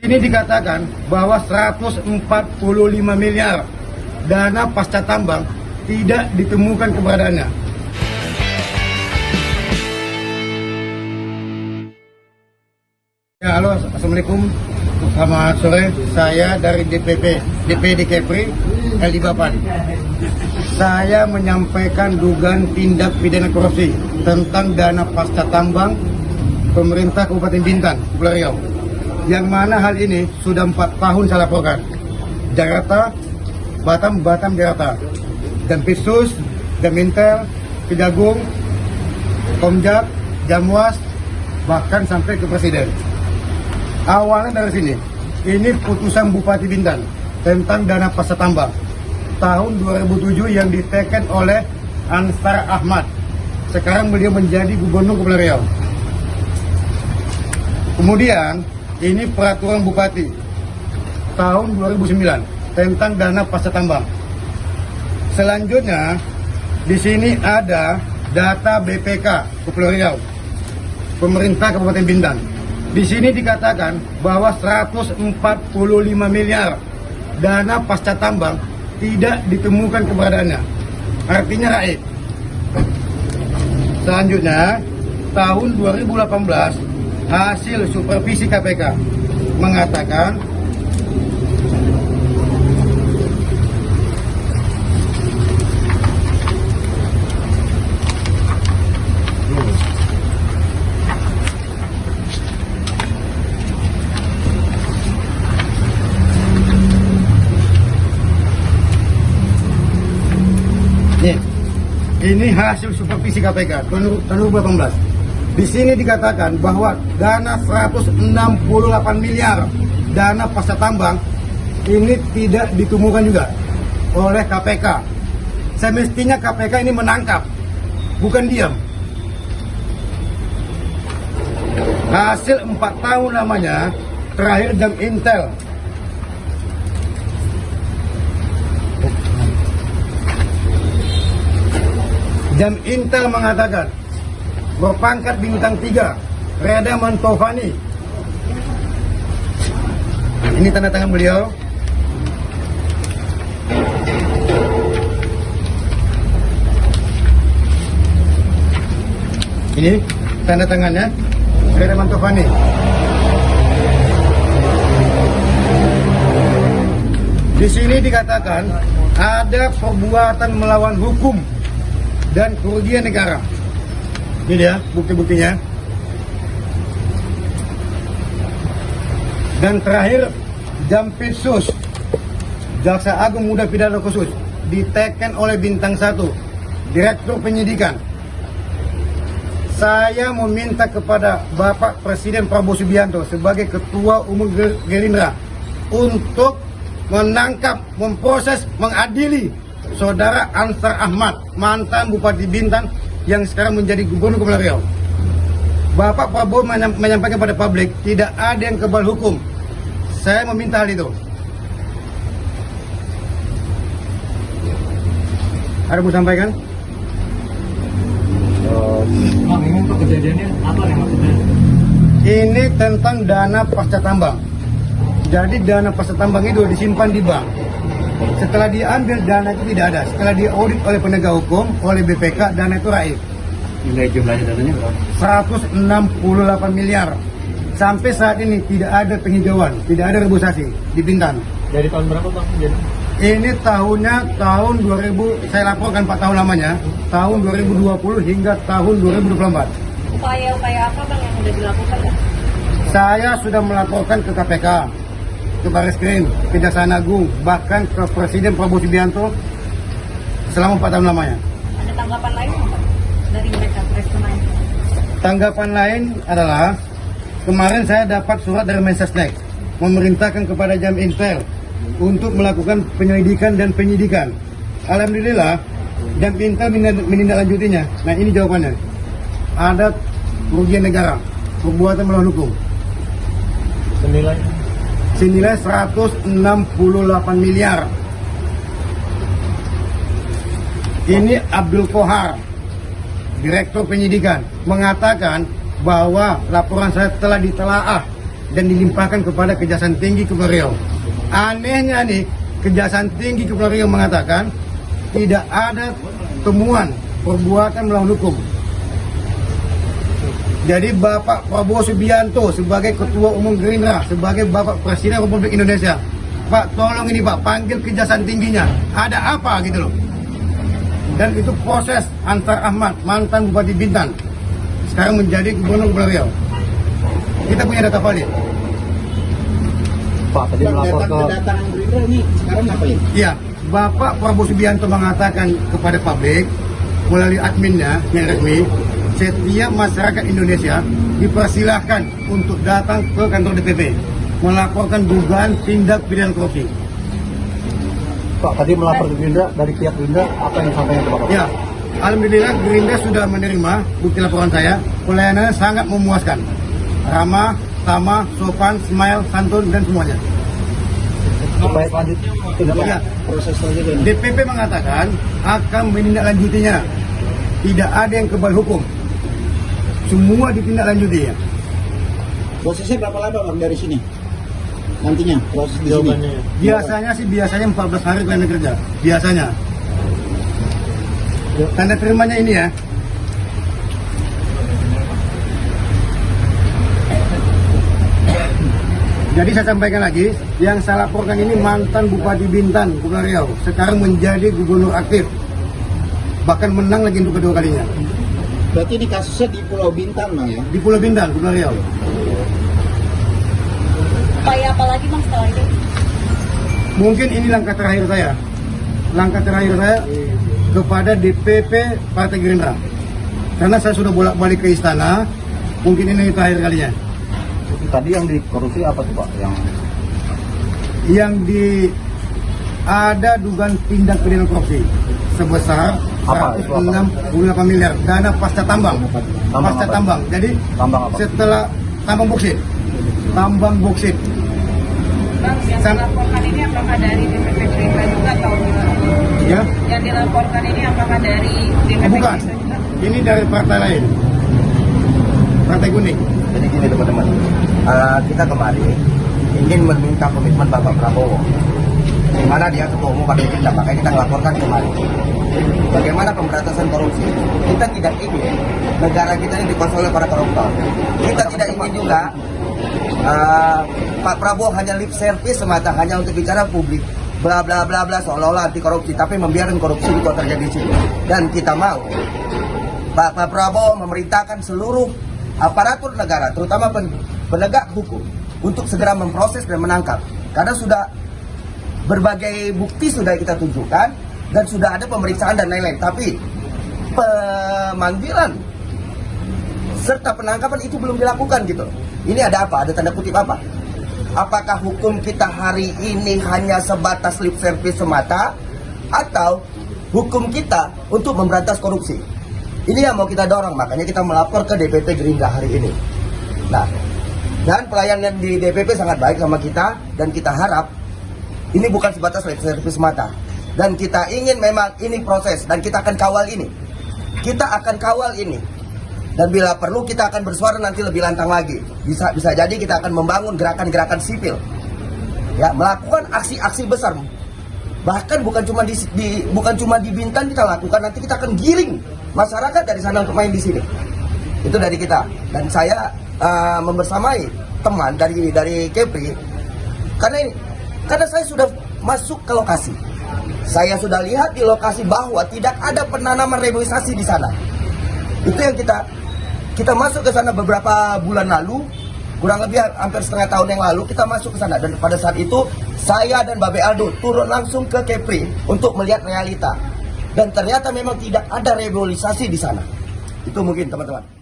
Ini dikatakan bahwa 145 miliar dana pasca tambang tidak ditemukan keberadaannya. Ya, halo, assalamualaikum, selamat sore. Saya dari DPD Kepri LD Bapan. Saya menyampaikan dugaan tindak pidana korupsi tentang dana pasca tambang pemerintah Kabupaten Bintan, Kepulauan Riau. Yang mana hal ini sudah 4 tahun saya laporkan. Jakarta, Batam, Jakarta. Dan Pitsus, Jamintel, Kejagung, Komjak, Jamwas, bahkan sampai ke Presiden. Awalnya dari sini, ini putusan Bupati Bintan tentang dana pasca tambang tahun 2007 yang diteken oleh Ansar Ahmad. Sekarang beliau menjadi Gubernur Kepulauan Riau. Kemudian ini peraturan Bupati tahun 2009 tentang dana pasca tambang. Selanjutnya di sini ada data BPK Kepulauan Riau, pemerintah Kabupaten Bintan. Di sini dikatakan bahwa 145 miliar dana pasca tambang tidak ditemukan keberadaannya. Artinya raib. Selanjutnya tahun 2018 hasil supervisi KPK mengatakan ini hasil supervisi KPK tahun 2018. Di sini dikatakan bahwa dana 168 miliar dana pasca tambang ini tidak ditemukan juga oleh KPK. Semestinya KPK ini menangkap, bukan diam. Hasil 4 tahun lamanya terakhir jam Intel. Jam Intel mengatakan berpangkat bintang 3 Reda Mantovani. Ini tanda tangan beliau. Ini tanda tangannya Reda Mantovani. Di sini dikatakan ada perbuatan melawan hukum dan kerugian negara. Ini dia bukti-buktinya. Dan terakhir Jampitsus, Jaksa Agung Muda Pidana Khusus, diteken oleh Bintang 1, Direktur Penyidikan. Saya meminta kepada Bapak Presiden Prabowo Subianto sebagai Ketua Umum Gerindra untuk menangkap, memproses, mengadili Saudara Ansar Ahmad, mantan Bupati Bintan yang sekarang menjadi Gubernur Kepulauan Riau. Bapak Prabowo menyampaikan pada publik tidak ada yang kebal hukum. Saya meminta hal itu. Ada mau sampaikan? Bang, ini untuk kejadiannya apa nih maksudnya? Ini tentang dana pasca tambang. Jadi dana pasca tambang itu disimpan di bank. Setelah diambil dana itu tidak ada. Setelah diaudit oleh penegak hukum, oleh BPK, dana itu raib. Nilai jumlahnya dananya berapa? 168 miliar. Sampai saat ini tidak ada penghijauan, tidak ada reboisasi di Bintan. Dari tahun berapa Bang? Ini tahunnya tahun 2000, saya laporkan 4 tahun lamanya, tahun 2020 hingga tahun 2024. Upaya-upaya apa Bang yang sudah dilakukan? Saya sudah melaporkan ke KPK, ke Barreskrim, Kejaksaan Agung, bahkan ke Presiden Prabowo Subianto selama 4 tahun lamanya. Ada tanggapan lain Bang dari mereka respon lain? Tanggapan lain adalah kemarin saya dapat surat dari Mensesnek memerintahkan kepada Jam Intel untuk melakukan penyelidikan dan penyidikan. Alhamdulillah Jam Intel menindaklanjutinya. Nah ini jawabannya. Ada kerugian negara, perbuatan melawan hukum. Senilai 168 miliar. Ini Abdul Kohar, Direktur Penyidikan, mengatakan bahwa laporan saya telah ditelaah dan dilimpahkan kepada Kejaksaan Tinggi Kepulauan Riau. Anehnya nih, Kejaksaan Tinggi Kepulauan Riau mengatakan tidak ada temuan perbuatan melawan hukum. Jadi Bapak Prabowo Subianto sebagai Ketua Umum Gerindra, sebagai Bapak Presiden Republik Indonesia, Pak tolong ini Pak, panggil Kejaksaan Tingginya. Ada apa gitu loh. Dan itu proses antar Ahmad, mantan Bupati Bintan, sekarang menjadi Gubernur Kepulauan Riau. Kita punya data valid. Pak, tadi melapor ke Kedatangan Gerindra ini sekarang ngapain? Iya, Bapak Prabowo Subianto mengatakan kepada publik melalui adminnya yang resmi, setiap masyarakat Indonesia dipersilahkan untuk datang ke kantor DPP melaporkan dugaan tindak pidana korupsi. Pak, tadi melapor ke Gerindra, dari pihak Gerindra apa yang disampaikan ke Bapak? Ya, alhamdulillah Gerindra sudah menerima bukti laporan saya. Pelayanannya sangat memuaskan, ramah, tamah, sopan, smile, santun dan semuanya. Supaya selanjutnya Ya, Proses selanjutnya. DPP mengatakan akan menindaklanjutinya. Tidak ada yang kebal hukum. Semua ditindaklanjuti ya. Prosesnya berapa lama Bang dari sini? Nantinya proses di sini. jawabannya. Biasanya 14 hari tanda kerja. Biasanya. Tanda terimanya ini ya. Jadi saya sampaikan lagi, yang saya laporkan ini mantan Bupati Bintan, Kepulauan Riau, sekarang menjadi gubernur aktif. Bahkan menang lagi untuk kedua kalinya. Berarti ini kasusnya di Pulau Bintan Bang ya? Di Pulau Bintan, Kepulauan Riau. Upaya apa lagi Bang setelah itu? Mungkin ini langkah terakhir saya. Langkah terakhir saya kepada DPP Partai Gerindra. Karena saya sudah bolak-balik ke istana, mungkin ini terakhir kalinya. Tadi yang dikorupsi apa tuh Pak? Ada dugaan tindak pidana korupsi sebesar Apa? Itu apa? 168 miliar dana pasca tambang. Tambang Pasca apa? tambang. Jadi Tambang apa? setelah tambang boksit. Tambang boksit. Bang, yang Sam- dilaporkan ini apakah dari DPP Gerindra juga atau Ya, yang dilaporkan ini apakah dari DPP bukan. Gerindra juga? Ini dari partai lain. Partai Kuning. Jadi gini teman-teman, kita kemarin ingin meminta komitmen Bapak Prabowo, di mana dia ketua umum Partai Gerindra, makanya kita melaporkan kemarin. Bagaimana pemberantasan korupsi? Kita tidak ingin negara kita ini dikuasai oleh para koruptor. Kita tidak ingin juga Pak Prabowo hanya lip service semata, hanya untuk bicara publik, bla bla bla bla seolah-olah anti korupsi, tapi membiarkan korupsi itu terjadi di sini. Dan kita mau Pak Prabowo memerintahkan seluruh aparatur negara, terutama penegak hukum, untuk segera memproses dan menangkap. Karena sudah berbagai bukti sudah kita tunjukkan dan sudah ada pemeriksaan dan lain-lain. Tapi pemanggilan serta penangkapan itu belum dilakukan gitu. Ini ada apa? Ada tanda kutip apa? Apakah hukum kita hari ini hanya sebatas lip service semata, atau hukum kita untuk memberantas korupsi? Ini yang mau kita dorong, makanya kita melapor ke DPP Gerindra hari ini. Nah, dan pelayanan di DPP sangat baik sama kita, dan kita harap ini bukan sebatas lip service semata. Dan kita ingin memang ini proses, dan kita akan kawal ini. Kita akan kawal ini. Dan bila perlu kita akan bersuara nanti lebih lantang lagi. Bisa jadi kita akan membangun gerakan-gerakan sipil. Ya, melakukan aksi-aksi besar. Bahkan bukan cuma di Bintan kita lakukan, nanti kita akan giring masyarakat dari sana untuk main di sini. Itu dari kita. Dan saya membersamai teman dari Kepri, karena saya sudah masuk ke lokasi. Saya sudah lihat di lokasi bahwa tidak ada penanaman reboisasi di sana. Itu yang kita masuk ke sana beberapa bulan lalu, kurang lebih hampir setengah tahun yang lalu kita masuk ke sana. Dan pada saat itu saya dan Babe Aldo turun langsung ke Kepri untuk melihat realita. Dan ternyata memang tidak ada reboisasi di sana. Itu mungkin teman-teman.